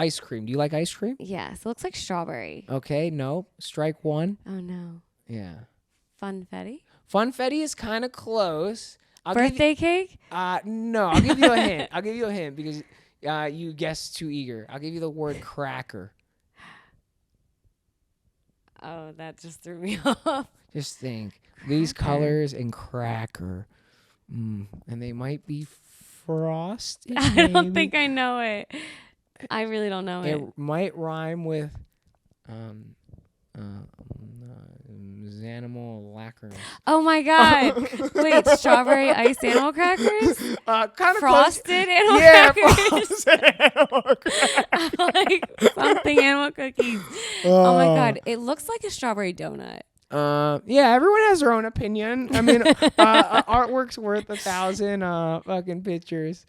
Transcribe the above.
ice cream. Do you like ice cream? Yes, it looks like strawberry. Okay, no. Strike one. Oh no. Yeah. Funfetti? Funfetti is kind of close. Birthday cake? No, I'll give you a hint. I'll give you a hint because you guessed too eager. I'll give you the word cracker. Oh, that just threw me off. Just think. These colors and cracker. And they might be frosted. I don't think I know it. I really don't know it. It might rhyme with Xanimal lacquer. Oh my god! Wait, strawberry iced animal crackers? Kind of Frosted animal crackers? Frosted animal crackers. Like something animal cookies. Oh my god! It looks like a strawberry donut. Yeah, everyone has their own opinion. I mean, artwork's worth 1,000 fucking pictures.